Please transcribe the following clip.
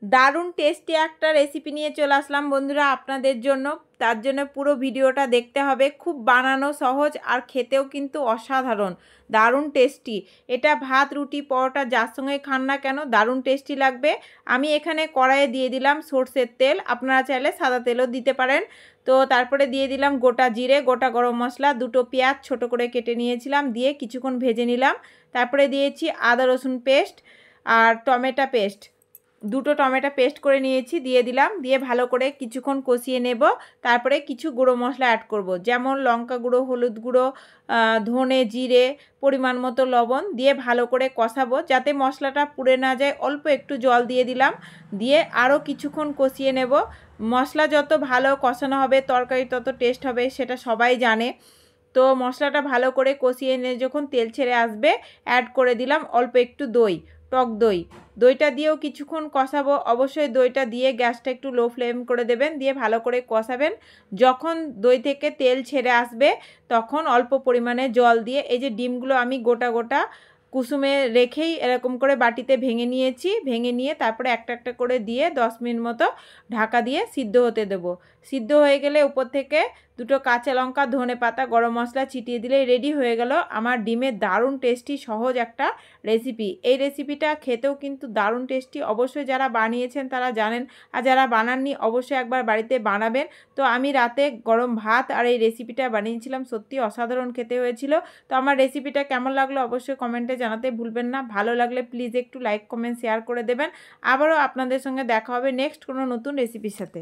দারুণ টেস্টি একটা রেসিপি নিয়ে চলে আসলাম বন্ধুরা আপনাদের জন্য। তার জন্য পুরো ভিডিওটা দেখতে হবে। খুব বানানো সহজ আর খেতেও কিন্তু অসাধারণ, দারুণ টেস্টি। এটা ভাত, রুটি, পরোটা যার সঙ্গে খান না কেন দারুণ টেস্টি লাগবে। আমি এখানে কড়াইয়ে দিয়ে দিলাম সরষের তেল, আপনারা চাইলে সাদা তেলও দিতে পারেন। তো তারপরে দিয়ে দিলাম গোটা জিরে, গোটা গরম মশলা, দুটো পেঁয়াজ ছোট করে কেটে নিয়েছিলাম, দিয়ে কিছুক্ষণ ভেজে নিলাম। তারপরে দিয়েছি আদা রসুন পেস্ট আর টমেটো পেস্ট, দুটো টমেটো পেস্ট করে নিয়েছি, দিয়ে দিলাম। দিয়ে ভালো করে কিছুক্ষণ কষিয়ে নেব। তারপরে কিছু গুঁড়ো মশলা অ্যাড করব, যেমন লঙ্কা গুঁড়ো, হলুদ গুঁড়ো, ধনে, জিরে, পরিমাণ মতো লবণ দিয়ে ভালো করে কষাবো যাতে মশলাটা পুড়ে না যায়। অল্প একটু জল দিয়ে দিলাম, দিয়ে আরও কিছুক্ষণ কষিয়ে নেব। মশলা যত ভালো কষানো হবে তরকারি তত টেস্ট হবে, সেটা সবাই জানে। তো মশলাটা ভালো করে কষিয়ে নিয়ে যখন তেল ছেড়ে আসবে অ্যাড করে দিলাম অল্প একটু দই, টক দই। দইটা দিয়েও কিছুক্ষণ কষাবো। অবশ্যই দইটা দিয়ে গ্যাসটা একটু লো ফ্লেম করে দেবেন, দিয়ে ভালো করে কষাবেন। যখন দই থেকে তেল ছেড়ে আসবে তখন অল্প পরিমাণে জল দিয়ে, এই যে ডিমগুলো আমি গোটা গোটা কুসুমে রেখেই এরকম করে বাটিতে ভেঙে নিয়েছি, ভেঙে নিয়ে তারপরে একটা একটা করে দিয়ে 10 মিনিট মতো ঢাকা দিয়ে সিদ্ধ হতে দেবো। সিদ্ধ হয়ে গেলে উপর থেকে দুটো কাঁচা লঙ্কা, ধনে পাতা, গরম মশলা ছিটিয়ে দিলেই রেডি হয়ে গেল আমার ডিমের দারুণ টেস্টি সহজ একটা রেসিপি। এই রেসিপিটা খেতেও কিন্তু দারুণ টেস্টি। অবশ্যই যারা বানিয়েছেন তারা জানেন, আর যারা বানাননি অবশ্যই একবার বাড়িতে বানাবেন। তো আমি রাতে গরম ভাত আর এই রেসিপিটা বানিয়েছিলাম, সত্যি অসাধারণ খেতে হয়েছিল। তো আমার রেসিপিটা কেমন লাগলো অবশ্যই কমেন্টে জানাতে ভুলবেন না। ভালো লাগলে প্লিজ একটু লাইক, কমেন্ট, শেয়ার করে দেবেন। আবারও আপনাদের সঙ্গে দেখা হবে নেক্সট কোনো নতুন রেসিপির সাথে।